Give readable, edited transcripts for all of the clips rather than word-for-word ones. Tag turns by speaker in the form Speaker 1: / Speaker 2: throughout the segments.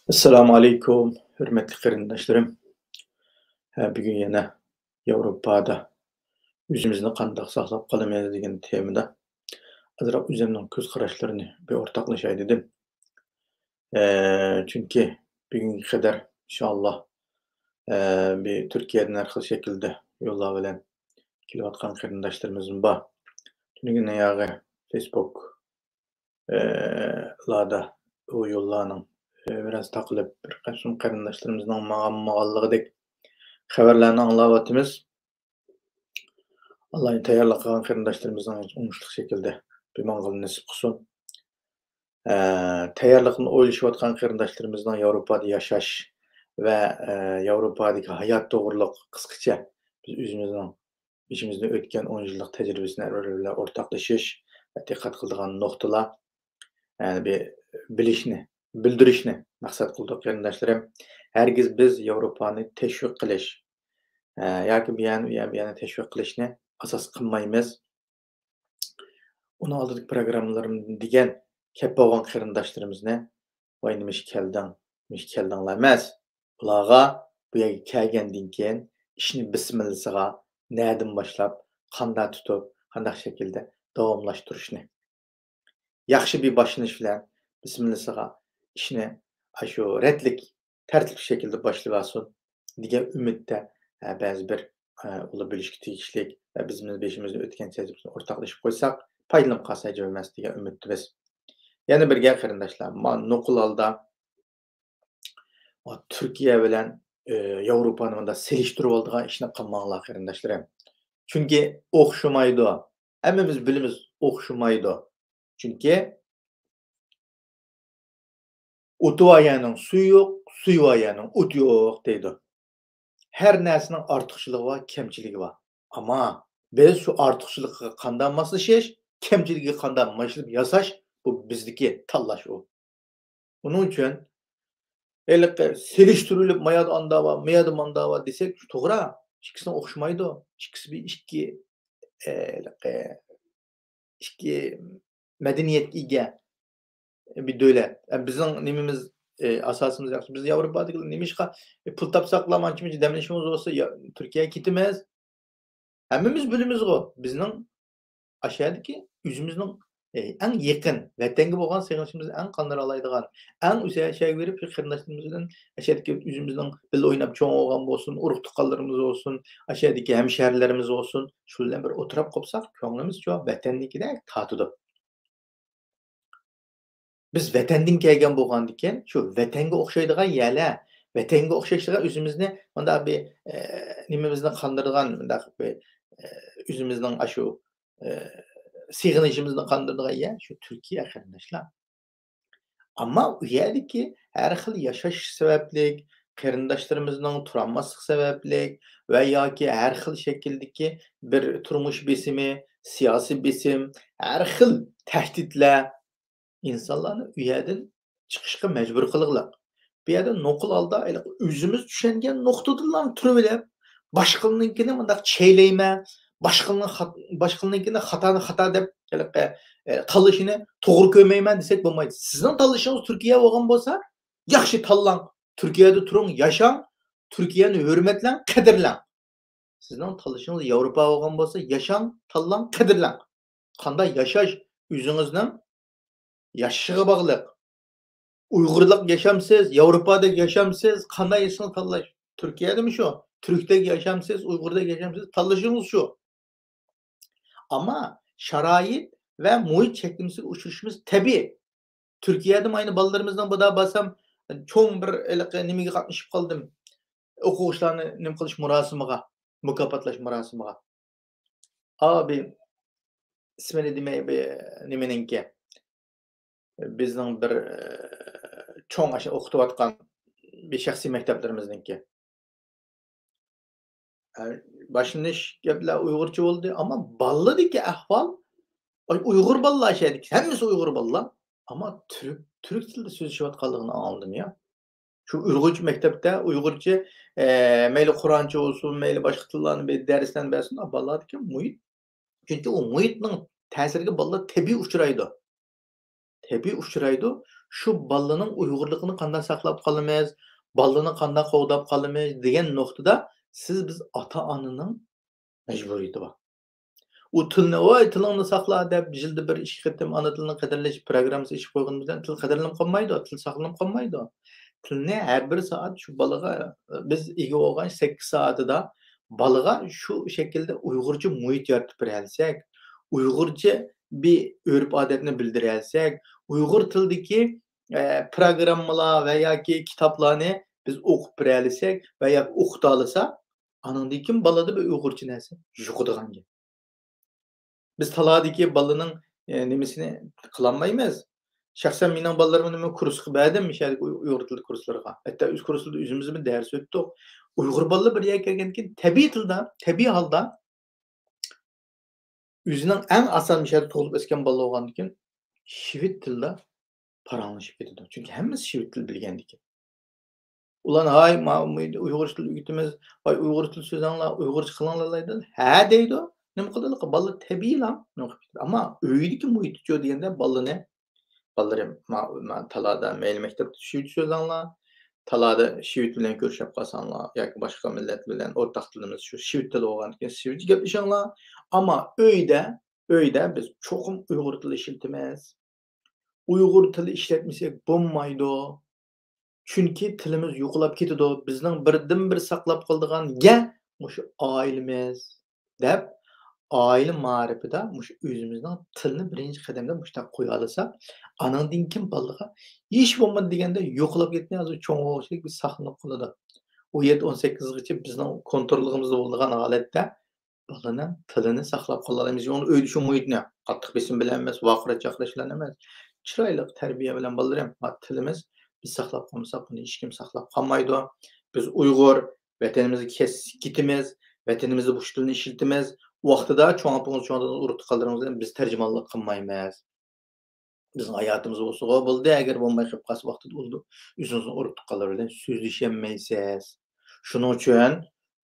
Speaker 1: Assalamu alaykum, hörmetli qarindaşlarım. Bugün yana Yevropada üzümüzni qandaq saqlap qalamayız degan temada azıraq üzümniň köz garaşlaryny bir ortaklaşay dedim. Çünki bugünkü kadar inşallah bir Türkiýeden her xil şekilde ýollar bilen keliwatkan qarindaşlarymyz bar. Tüniň ýagy Facebook lada o ýollarnyň biraz takylyp bir gaçym qarindaşlarymyzyň magalligydek haberlerini anlavatymyz. Allahyň taýýarlyk kılgan qarindaşlarymyzyň uňuşly şekilde bir maňgaly nesip gulsun. Taýýarlygyny oýlaşypatgan qarindaşlarymyzyň Ýewropada ýaşaş we Ýewropadaky hayat dogrulyk kıskaça biz özümizniň işimizde ötken 10 ýyllyk tejribesini bilen ortaklaşyş we diqqat kıldygan noktalar bir bilişni, bildirişni maksat kıldyk qarindaşlarym. Hergiz biz Ýewropany teşwik kılış ýa-ki bir teşwik kılıçny asas kılmaýmyz. Onu aldyk programmalarym digen kep bolgan qarindaşlarymyzni "Why nimiş keldiňler emas. Ulaga bu ýerge kelgendiň keyin işini bismillasiga nädin başlap, kanda tutup, kandak şekilde dowamlaşdyryşny. Ýaxşy bir başlanýyş bilen bismillasiga işini aşo retlik, tertipli şekilde başlaýasyn digen ümitde bäzi bir uly bilişki tegişlik we bizim beşimizde ötken tejribesini ortaklaşyp goýsak, paýdalanıp galsa ejep emas digen ümitdibiz. Ýene bir gäl qarindaşlar, man nokul alda Türkiýe bilen Ýewropany mында selişdirip aldygan işini kılmaňlar qarindaşlarym. Çünki okşumaydy. Hemmemiz bilimiz okşumaydy. Çünki otu aýanyň suýy ýok, suýy aýanyň otu ýok diýdi. Her näsiniň artykçylygy bar, kemçiligi bar. Ama biz şu artykçylyga kandan maslaşyş, kemçiligi kandan maşlyp ýasaş bu bizdiki tallaş o. Onuň üçin selişdirilip maýada anda bar, maýada manda bar desek togra, ikisine okşumaydy. İkisi bir iki medeniyet ige bir döwlet. Biziň nimemiz asasymyz ýaky. Biz Ýewropadaky nimişga pul tapsaklamançymyz demleşimiz bolsa Türkiýe'ye gitmez. Hemmemiz bilimiz go. Bizning aşağıdaki üzümüzün en yakın vatanga bolgan seginçimiz en kandıra alaydygan, en üse şey berip qarindaşlarymyzdan aşağıdaki üzümüzden birle oynap çoň bolgan bolsun, uruk tukallarymız bolsun, aşağıdaki hemşäherlerimiz bolsun, şu bilen bir oturup gopsak, köňlümüz şu vatandakide tatydy. Biz vatandan kelgen bolgandyken şu vatanga okşaýdygan ýerler, vatanga okşaşdygan üzümüzni munda bir nimemizni kandyrdygan munda bir üzümüzden aşu sigynýyşymyzny kandyrdygan ýer şu Türkiýe qarindaşlar. Amma u ýerdeki her xil ýaşaş sebäplik, qarindaşlarymyzyň turanmaslyk sebäplik we ýa-ki her xil şekildeki bir turmuş besimi, siyasi besim, her xil tehditler insanlarni u ýerden çykyşga mejbur kılyglar. Bu ýerde nokul alda özümüz düşengen noktadylar turip elep, başgalarynykini mundaq çeýleýme, başgalarynykini hata dep talyşyny togry kömeýmen desek bolmaýdy. Sizin talyşyňyz Türkiýe bolgan bolsa, ýaxşy tallang, Türkiýede turuň, ýaşaň, Türkiýeni hörmetleň, kedirleň. Sizin talyşyňyz Ýewropa bolgan bolsa, ýaşaň, tallang, kedirleň. Kanday ýaşaş üzüňizden yaşyga baglyk. Uygurluk yaşamsız, Ýewropada yaşamsız, kanday ýaşaň tallaş. Türkiýedemi şu? Türkde yaşamsız, Uygurda yaşamsız, tallaşyňyz şu. Ama şarait ve muhit çekimsiz uçuşumuz tabii. Türkiýede aýny balalarymyzdan bu da basam çoň bir nimege gatnaşyp kaldym. Okuguşlaryny nim kılıç murasymaga, mukapatlaş murasymaga. Abi ismini dimeýe nimeninki. Bizning bir çoň aşa okutup atgan bir şahsy mekdeplerimizniki. Başlanış gepler Uygurça oldu ama balladaki ahval Uygur balla şeydik. Hemmisi Uygur balla ama Türk tilinde sözleşip atkaldygyny anladım ya. Şu Uygurca mektepte Uygurca meýli Kur'ança olsun, meýli başga tillarni bir dersden bersin, balladaki muhit. Çünki o muhitning täsiriga balla tabii uçuraydı. tabiiy uchraydi. Shu balaning Uyg'urligini qanday saqlab qolamiz, balani qanday qo'g'dab qolamiz degan nuqtada biz ota-onaning majburiyati bor. U tilni voy tilingni saqla deb yilda bir ikki qatam ona tilini qadrlash programmasi ishib qo'ygan bilan til qadrlanib qolmaydi, til saqlanib qolmaydi. Tilni har bir soat shu balaga biz ega bo'lgan 8 soatida balaga shu shaklda Uyg'urcha muhit yaratib beralsak, Uyg'urcha bir urf-odatni bildiralsak, Uyg'ur tilidagi programmalar va yoki kitoblarni biz o'qib beralsak va yoki o'qita olsak, anandan keyin balada bir Uyg'urcha narsa yo'qdigan gap. Biz taladagi balaning nimasini qilolmaymiz. Şahsen mening balalarimni nima kursga berdim, Uyg'ur tili kurslariga. Hatto o'z kurslarda o'zimiz bir dars o'tdik. Uyg'ur bolalar bir yerga kelgandan keyin tabiiy holda o'zining eng oson tug'ilib o'sgan bola bo'lgandan keyin shved tilida paranglashib ketadi. Chunki hammasi shved til bilgandan keyin. Ular hay Uyg'ur tili o'rgatamiz, hay Uyg'ur tili so'zlanglar, Uyg'urcha qilinglar deydi. Ha deydi. Nima qiladi? Bola tabiiylan. Ammo uydagi muhitchi deganda balalarım talada meyli mektepte şivit sözanlar, talada şivit bilen görüşüp qasanlar, yoki başka millet bilen ortak tilimiz şu şivit tili olgandan şivit gaplaşanlar. Ama öyde biz çoxum Uyg'ur tili işletimiz. Uyg'ur tili işletmesek bo'lmaydi. Chunki tilimiz yo'qolib ketadi. Bizning birdan-bir saqlab qoldigan mushu oilamiz deb aile ma'rifida o'zimizning tilni birinchi qadamda mushtaq qo'ya olsak, anandan keyin bolaga hech bo'lmadi deganda yo'qolib ketmay hozir cho'ng'oqchilik bir saqlanib qoladi. 17-18 gacha bizning kontrolligimizda bo'lgan holatda bolaning tilini saqlab qola olamiz. Uni uyda shu muhitni qattiq besim bilan emas, vaqira chaqirish bilan emas, chiroyli tarbiya bilan bolalar ham tilimiz biz saqlab qolmasak, buni hech kim saqlab qolmaydi. Biz Uyg'ur vatanimizga ketimiz, vatanimizda bu tilni ishlatamiz. Vaqtida çoğundan urut qaldırmamız biz tercümanlık qilmaymiz. Bizning hayotimiz bo'lsa bo'ldi, agar bo'lmay qolib qolsa vaqtida bo'ldi. O'zingizni urut qalaverdan so'zlashamaysiz. Shuning uchun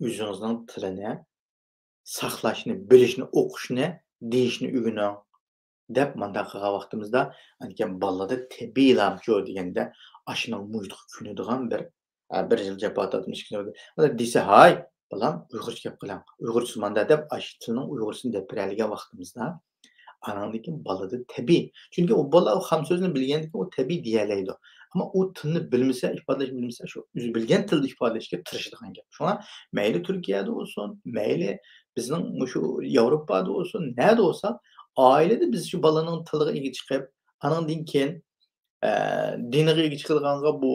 Speaker 1: o'zingizning tilini saqlashni, bilishni, o'qishni, deyishni o'rganing deb manda qilgan vaqtimizda ankan balada tabiiylam deganda ashuning muhitga ko'nadigan bir yil jafo tortmish kinoda. Desa hay balam Uyg'urcha gap qiling. Uyg'urcha manda deb tilning Uyg'ursini deb beradigan vaqtimizda anandan keyin balada tabiiy. Chunki u bola ham so'zni bilgandan keyin u tabiiy deyalaydi. Ammo u tilni bilmasa, ifodalash bilmasa, shu o'zi bilgan tilda ifodalashga tirishadigan gap. Shuna mayli Turkiyada bo'lsin, mayli bizning shu Yevropada bo'lsin, nerede bo'lsa, oilada biz shu balaning tiliga ega chiqib, anandan keyin diniga ega chiqilganga bu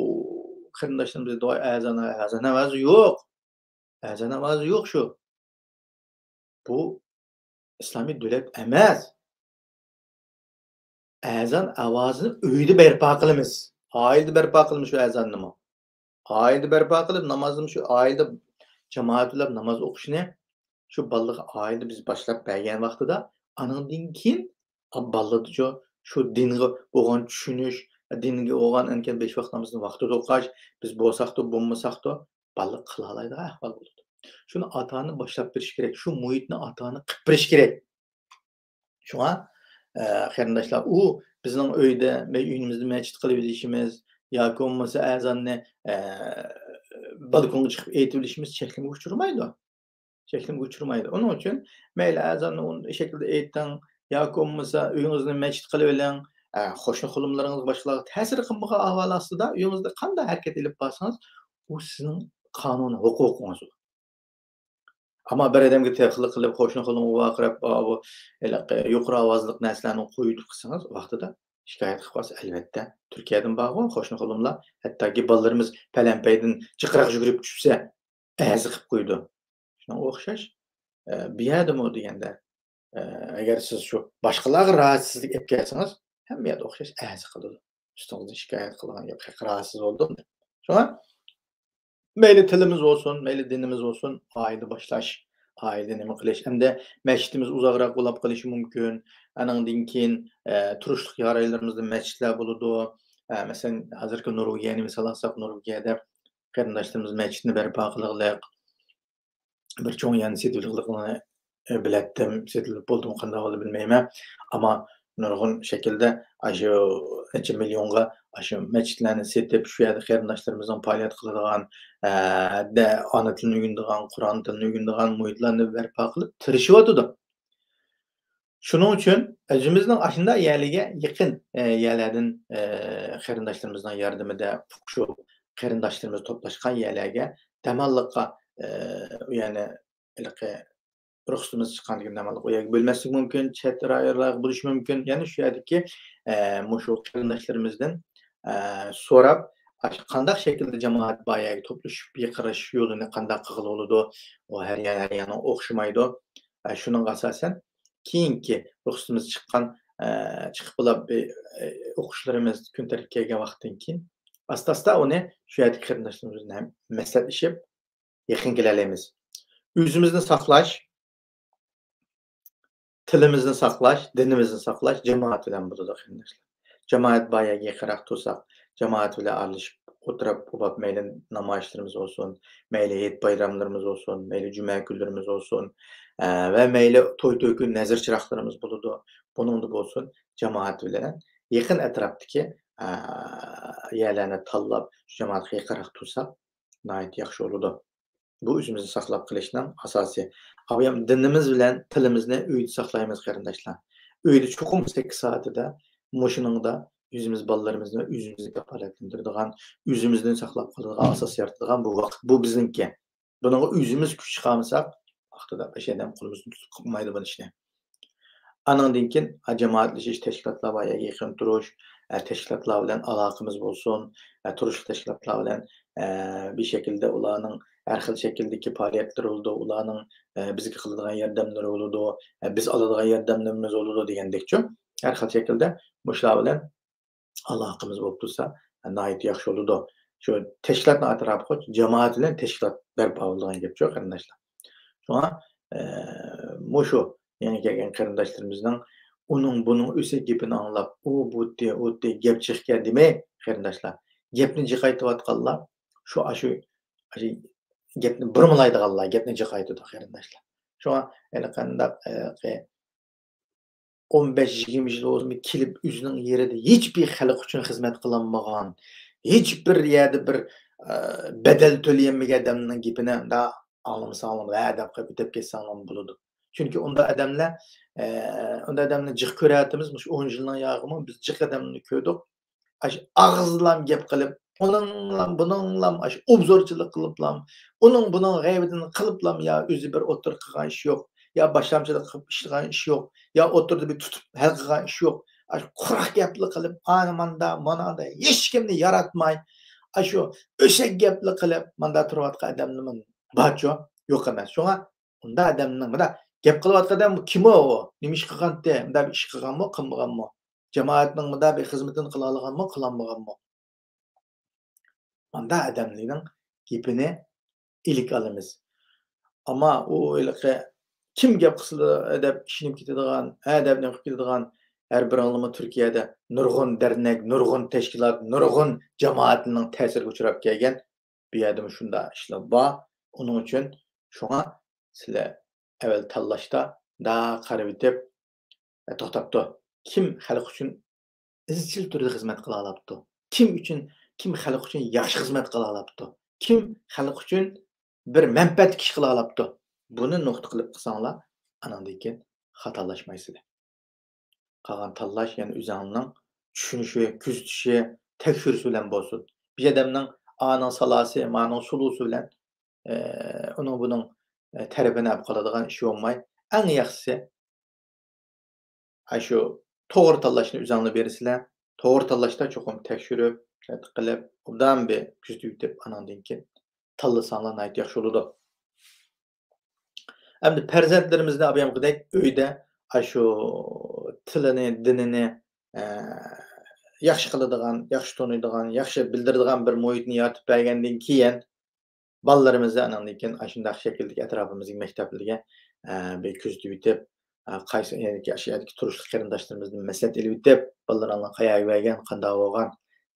Speaker 1: qarindoshlarimiz doy azan ovozi yo'q. Azan ovozi yo'q shu. Bu islomiy davlat emas. Azan ovozini uyda barpo qilamiz. Oilada barpo qilamiz shu azonni. Oilada barpo qilib namozni shu oilada jamoat bilan namoz o'qishni shu bolaga oilada biz boshlab bergan vaqtida anandan keyin bolaga shu dinga bo'lgan tushunish, dinga bo'lgan ankan 5 vaqt namozni vaqtida o'qish, biz bo'lsaqda, bo'lmasaqda bola qila oladigan ahvol bo'ladi. Shuni ota-ona boshlab berish kerak. Shu muhitni ota-ona qilib berish kerak. Shuna qarindoshlar, u bizning uyda va uyimizda masjid qilib yurishimiz yoki bo'lmasa azonni balkonga chiqib aytib yurishimiz cheklimga uchirmaydi. Cheklimga uchirmaydi. Uning uchun mayli azonni u shaklda ayting yoki bo'lmasa uyingizni masjid qilib oling, qo'shni xulumlaringiz boshqalarga ta'sir qilmagan ahvol ostida uyingizda qanday harakat qilib borsangiz, u sizning qonuniy huquqingiz. Ammo bir odamga taqlid qilib qo'shni xulumga vaqirab, yuqori ovozli narsalarni qo'yib qilsangiz, vaqtida shikoyat qilib qolsa, albatta Turkiyadan bog'on qo'shni xulumlar, hattoki bolalarimiz palampaydan chiqroq yugurib tushsa, azi qilib qo'ydi. Shunga o'xshash bu yerdami deganda, agar siz shu boshqalarga rahatsizlik olib kelsangiz, hamma yerda o'xshash azi qiladi. Ustingizdan shikoyat qilgan yoki rahatsiz bo'ldim. Shuna mayli tilimiz olsun, mayli dinimiz olsun, oila boshlash, oila nima qilish, hamda masjidimiz uzoqroq bo'lib qolishi mumkin. Anandan keyin turishlik joylarimizda masjidlar bo'ladi. Masalan, hozirgi Norvegiyani misol olsak, Norvegiyada qarindoshlarimiz masjidni barpo qilganlar bir cho'ng yani setilganligini bilatdim, setilib bo'ldimi qanday bo'ldi bilmayman. Ammo nurg'un şekilde aşı neçe milyonga aşı meçitlerini setip şu yerda qarindoshlarımızın faoliyat qiladigan de ana tilini öğrendiğin, Kur'an tilini öğrendiğin muhitlarni berpa qilib tirişiyotidi. Şunun üçün özümüzün aşında yerlige yakın yerlerden qarindoshlarımızdan yardımıyla şu qarindoshlarımız toplaşkan yerlerge demallıqqa yani ilqi ruhsatımız chiqqanligini demalliq u yerga bo'lmaslik mumkin, chet rayonlar bo'lishi mumkin. Ya'ni shu yerdagi mushu qarindoshlarimizdan so'rab, qandaq shaklda jamoat boyagi to'plashib yiqirish yo'lini qandaq qilib bo'ladi, u har yana o'xshamaydi. Shuning asosan keyingi ruxsatimiz chiqqan chiqib bo'lib o'qishlarimiz kun tartibga kelgan vaqtdan keyin asta-asta uni shu yerdagi qarindoshlarimiz bilan ham maslahatlashib yaqin kelaolamiz. O'zimizni saqlash, tilimizni saqlash, dinimizni saqlash jamoat bilan bo'ladi qarindoshlar. Jamoat boyagi qiraq to'saq, jamoat bilan aralashib o'tirib, bo'lib mayli namoyishlarimiz olsun, mayli hayit bayramlarimiz olsun, mayli juma kunlarimiz olsun va mayli to'y-to'kun nazar chiroqlarimiz bo'ladi. Buningda bo'lsin, jamoat bilan yaqin atrofdagi yerlarni tanlab, shu jamoatga qiraq to'saq, nihoyat yaxshi bo'ladi. Bu o'zimizni saqlab qilishning asosiy. Ham dinimiz bilan tilimizni uyda saqlaymiz qarindoshlar. Uyda chuqur 8 soatida mushiningda o'zimiz bolalarimizni o'zimizni kafolatlantiradigan, o'zimizni saqlab qoladigan asos yaratadigan bu vaqt. Bu bizniki. Buningga o'zimiz kuch chiqarmasak, vaqtida o'shadan qo'limizni tutib qilmaydi bu ishni. Anandan keyin jamoatlashish tashkilotlar va yaqin turish, tashkilotlar bilan aloqamiz bo'lsin, turish tashkilotlar bilan bir şekilde ularning har xil shakldagi faoliyatlari bo'ladi, ularning bizga qiladigan yordamlari bo'ladi, biz oladigan yordamlarimiz bo'ladi degandekchi. Har xil shaklda shular bilan aloqamiz bo'lib tursa, nihoyat yaxshi bo'ladi. Shu tashkilotning atrofiga jamoat bilan tashkilot barpo bo'ladigan gapchi qarindoshlar. Shunga mushu yangi kelgan qarindoshlarimizning uning buning o'sha gapini anglab, u bu gap chiqgan demay qarindoshlar. Gapni jiqaytayotganlar shu gapni burmalaydiganlar gapni jiqaytadi qarindoshlar. Shunga yana qandaq 15-20 yil o'zim kelib o'zining yerida hech bir xalq uchun xizmat qilolmagan, hech bir yerda bir bedel to'layanmagan odamning gapini da anlamasa deb qo'yib o'tib ketsang bo'ladi. Chunki unda odamni jiq ko'rayotimiz, shu 10 yilning yog'imi biz jiq odamni ko'rdik. Ağızlam gap qilib, buninglam obzorchilik qiliblam, buning g'aybidini qiliblam ya o'zi bir o'tirib qilgan ish yo'q, ya boshlamchilik qilib ishlagan ish yo'q, ya o'tirdi bir tutib hal qilgan ish yo'q. Quruq gapli qilib, mana hech kimni yaratmay, shu o'sha gapli qilib, manda turayotgan odamni barcha yo'q emas. Shunga unda odamning mana gap qilayotgan odam kim u? Nima ish qilganda, unda ish qilganmi, qilmaganmi? Jamoatning bunda bir xizmatini qila olganmi, qilolmaganmi? Manda odamlarning gapini ilik olamiz. Ammo u kim gap qilsa deb ishinib ketadigan, adabni qilib ketadigan har bir anglama Turkiyada nurg'un dernek, nurg'un tashkilot, nurg'un jamoatning ta'siriga uchrab kelgan bu yerda shunda ishlar bor. Uning uchun shunga sizlar avval tanlashda da qarab etib to'xtabdi. Kim xalq uchun izchil turda xizmat qila olabdi? Kim xalq uchun yaxshi xizmat qila olabdi? Kim xalq uchun bir manfaat ish qila olabdi? Buni nuqta qilib qilsanglar, anandan keyin xatolashmaysizlar. Qolgan tanlash, ya'ni o'zingning tushunishi, kuzatishi, tekshirishi bilan bo'lsin. Bir odamning aning salasi, ma'ning sulusi bilan uning buning tarafini olib qoladigan ish bo'lmay, eng yaxshisi shu to'g'ri tanlashni o'zinglar bersizlar. To'g'ri tanlashda cho'qim tekshirib, qilib, undan bir kuzatib anandan keyin tanlasanglar nihoyat yaxshi bo'ladi. Endi farzandlarimizni abiyamqidek uyda shu tilini, dinini yaxshi qiladigan, yaxshi taniydigan, yaxshi bildiradigan bir muhitni yaratib bergandan keyin bolalarimizni anandan keyin shunday shakldagi atrofimizdagi maktablarga bir kuzatib etib, qaysi yerdagi turishli qarindoshlarimizni maslahat ilib etib, bolalarni qayerga bergan, qanday bo'lgan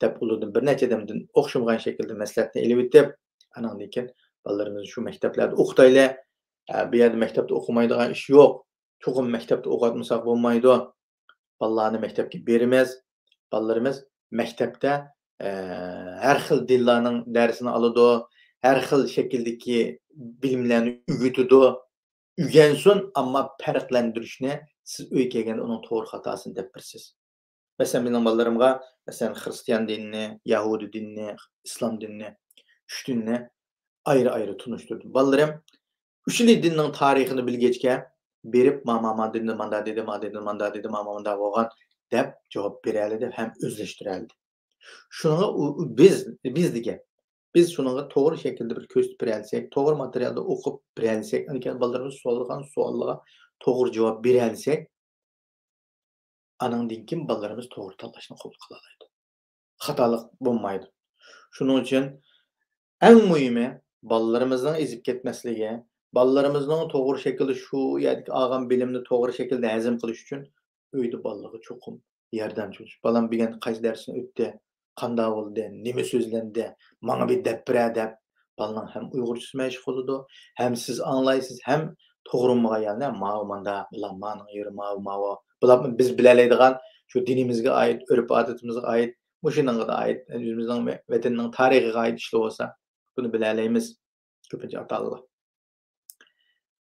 Speaker 1: deb ulardan bir necha odamdan o'xshamagan shaklda maslahatni ilib etib, anandan keyin bolalarimizni shu maktablarda o'qitaylik. Bu yerda maktabda o'qimaydigan ish yo'q. Cho'qim maktabda o'qitmasak bo'lmaydi. Ballarını mektepke bermez. Ballarımız mektepte her xil dillarning dersini alıdı. Her xil şekildeki bilimlerini ügütüdü. Ügensin ama farklandırışını siz öy kelgende onun toğru hatasını dep birsiz. Mesela benim ballarımga mesela Hristiyan dinini, Yahudi dinini, İslam dinini, üç dinini ayrı tunuşturdum. Ballarım üçüncü dinning tarixini bilgechke berip mama dinni manda dedi, manda dedi, mama manda bolgan dep jogap bereli dep hem özleştireldi. Şuna biz dige biz şuna doğru şekilde bir köst berelsek, doğru materialda okup berelsek, aniken ballarımız sorulgan suallara doğru cevap berelsek, anandan kim ballarımız doğru tanlaşını kabul kılalaydı. Hatalık bolmaydı. Şunun için en mühimi ballarımızın ezip ketmesligi, ballarımızın doğru şekilde şu ýa-da algan bilimni doğru şekilde hazm kılış üçün öýde ballygy çokum ýardamçy bolýar. Balam bilen gaýsy dersini ötdi, kanda boldy, nime sözlendi, maňa bir dep berä dep balaň hem uýgurça meşgul boldy, hem siz anlaýsyz, hem togrunmaga ýaly, maňa manda, bular manyň ýeri mawa. Bular biz bileýdigan şu dinimizge aýyt, örp adatimizge aýyt, muşunanga da aýyt, özümizden we weteniň taryhyga aýyt işler bolsa bunu bileýleýmiz. Köpünçe atalylar.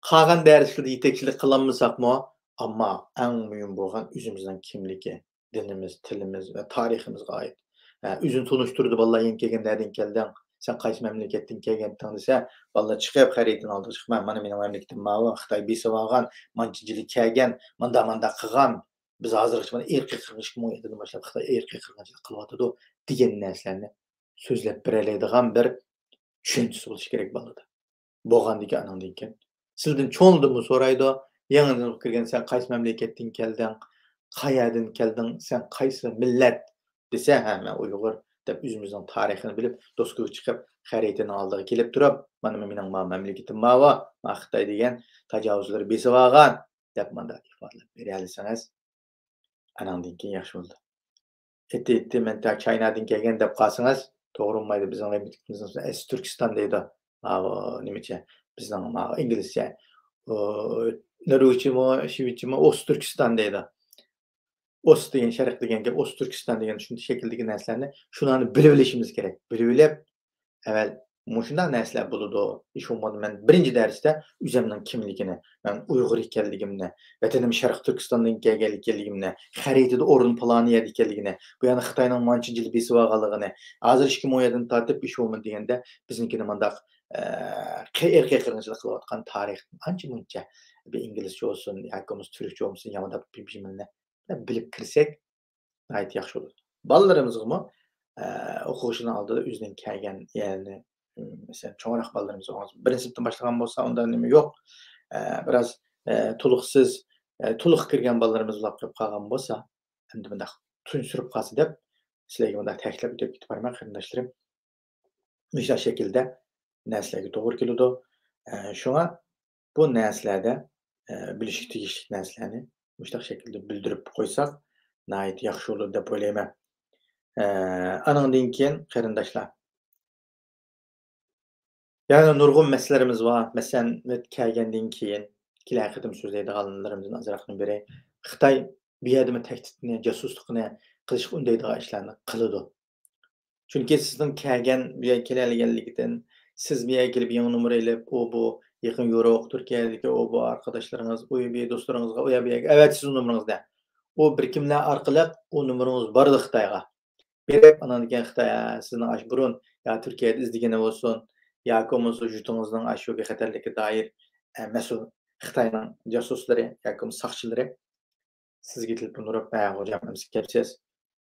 Speaker 1: Kalan dersleri yetekçilik kılanmasakmı? Ama en mühim bolgan özümüzden kimligi, dinimiz, tilimiz ve tarihimiz ait. Üzün tunuşturdu vallahi yen kelgenlerden kelden. Sen kaç memlekettin kelgen tanısa, vallahi çıkıp haritin aldı çıkma. Mana menin memleketim mawa, Xitay besi vagan, mançıcılık kelgen, manda kıgan. Biz hazırlık bana erkek kırgış mı dedim başlap Xitay erkek kırgıncılık kılwatydy digen näslerini sözlep bereleydigan bir düşünçüsü boluş gerek baladı. Boğandaki anandayken. Sizden çoğuldumu soraýdy. Ýeňeden kirgen sen kaýsy memleketden keldin, kaýadan keldin, sen kaýsy millet dese, men Uýgur dep üzümizden taryhyny bilip, dostlugy çykyp, harytany aldyga kelip durup, mana meniň memleketim mawa, Xitay digen tajawuzlary besip algan dep manda ifadelep berýärsiňiz. Anandan kin ýaxşy boldy. Etdi men ta Çaynadan kelgen dep galsaňyz, togrumaýdy biziň memleketimizde Türkistan diýdi. Nimeçe bizden İngilizce Norveççe Şiviççe Ostürkistan diýdi. Ost diýen şerq diýen gep Ostürkistan diýen şu şekildeki näslerini şunany bilip bilişimiz gerek. Bilip evvel muşunda näsler buludy. Hiç olmady men birinci dersde üzemden kimligini, men Uýgur ekenligimni, wetenim Şerq Türkistandan gelgenligimni, harytada orun plany ýer ekenligini, bu ýany Xitaynyň mançyjylyk besip alganlygyny, hazır 2017-den tartyp iş bolmady diýende bizninkini mandak erkek kırgınçılık kılıyotgan tarih anca munca bir İngilizce olsun, ýa-da Türkçe olsun, ýa-da bilmem bilip kirsek aýyt ýaxşy bolar. Ballarymyzmy okuwyşyny aldyda üzünden kelgen ýerni mesela çoňrak ballarymyz birinji sinipden başlagan bolsa onda nime ýok. Biraz tuluksuz, tuluk kirgen ballarymyz ulap kalgan bolsa, endi munda tünsürüp kalsa dep sizlerge munda täklip edip gitip barmak garyndaşlarym. Müşa şekilde näslerge dogry keldi. Şoňa bu näslerde bilişik tigişlik näslerini muştak şekilde bildirip goýsak, naýat ýaxşy bolar dep oýlaýman. Anandan kin garyndaşlar. Yani nurgun meselelerimiz var. Mesela kelgenden keyin kiläkidim sözleýdiganlarymyzdan azrakny biri Xitay bir ýerdeme tehditini, jasuslygyny kılıçyp undaydygan işlerini kılıdy. Çünki sizin kelgen bir ýer kelýänliginiň, siz bir ýer kelip ýeňi numara ile bu ýakyn ýörok Türkiýedeki bu arkadaşlaryňyz, bir dostlaryňyzga oýa bir evet sizin numaranızda. O bir kimler arkaly o numaranız bardy Xitayga. Berip anan diýen Xitay sizni aş burun ýa Türkiýede izdigene bolsun. Ýa-ki bolmasa jutuňyzdan aşy behaterlikke dair mesul Xitaynyň jasuslary ýa-ki sakçylary sizge gelip nurup hocam siz kepsiz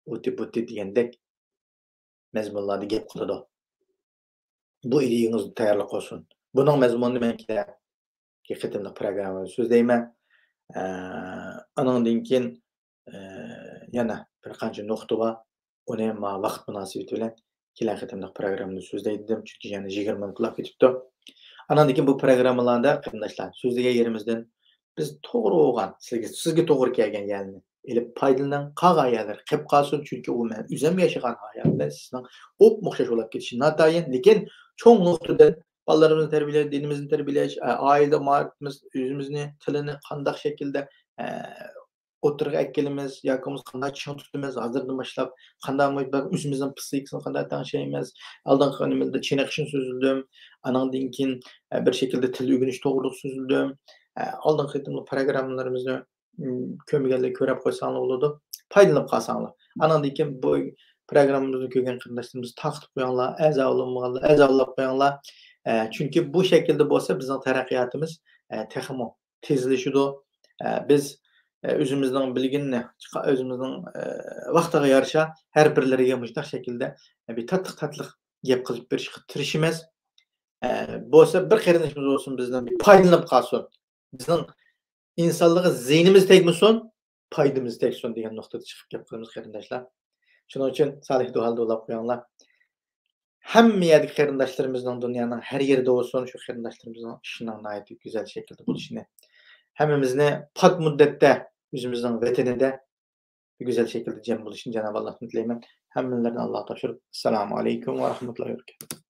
Speaker 1: uti diýendek mezmunlarda gep kılady. Bu iliğiniz taýýarlyk bolsun. Bunyň mezmuny men ketimde programmada sözleýmen. Anandan kin ýana bir kança nokta bar. Ony hem wagt münasibeti bilen ketimde programmada sözleýdim. Çünki ýani 20 minutlar ketipdi. Anandan kin bu programmalarda garyndaşlar sözleýän yerimizden biz togry bolgan, sizge togry kelgen ýerni elip paýdalanan gaga ýerler kep galsyn çünki o men üzem ýaşagan haýatda sizden opmokşaş bolup ketişi nataýyn, lekin çoň noktadan ballarymyzy terbiýeleş, dinimizni terbiýeleş, aýylda maarifimiz, özümizni, tilini kandak şekilde o'tirg'a ekkelimiz, yakimiz qanday chiң tutimiz, hozirdan boshlab qanday o'zimizning psixikasini qanday tanishaymiz, oldingi kunimizda chiniqishni so'zildim, anandan keyin bir şekilde til o'rganish to'g'riliq so'zildim. Oldingi qitimli programmalarimizni ko'rmaganlar ko'rib qo'ysanglar bo'ladi, foydalanib qolsanglar. Anandan keyin bu programmamizni ko'rgan qarindoshlarimizni taqib qo'yinglar, a'zolab qo'yinglar. Chunki bu şekilde bo'lsa bizning taraqqiyotimiz texmo tezlashidi. Biz özümüzden bilginini, özümüzden vaqtiga yarasha her birleriga muştaq şekilde bir tatlı gap qilib berishga tirishimiz. Bo'lsa bir qarindoshimiz olsun bizden bir foydalanib qolsin. Bizning insonlarga ziynimiz tegmasin, foydamiz tegsin degan nuqtada chiqib gap qilamiz qarindoshlar. Shuning uchun salih duolar ulab qo'yinglar. Hamma yerdagi qarindoshlarimizni dunyoning har yerida bo'lsin, shu qarindoshlarimizni ishining nihoyatda go'zal shaklda bo'lishini, hammamizni pat muddatda özümüzün vatanida bir güzel şekilde cem buluşun Cenab-ı Allah'tan dileymen. Hamdülillah Allah tavşir. Selamun aleyküm ve rahmetullahi ve berekatuhu.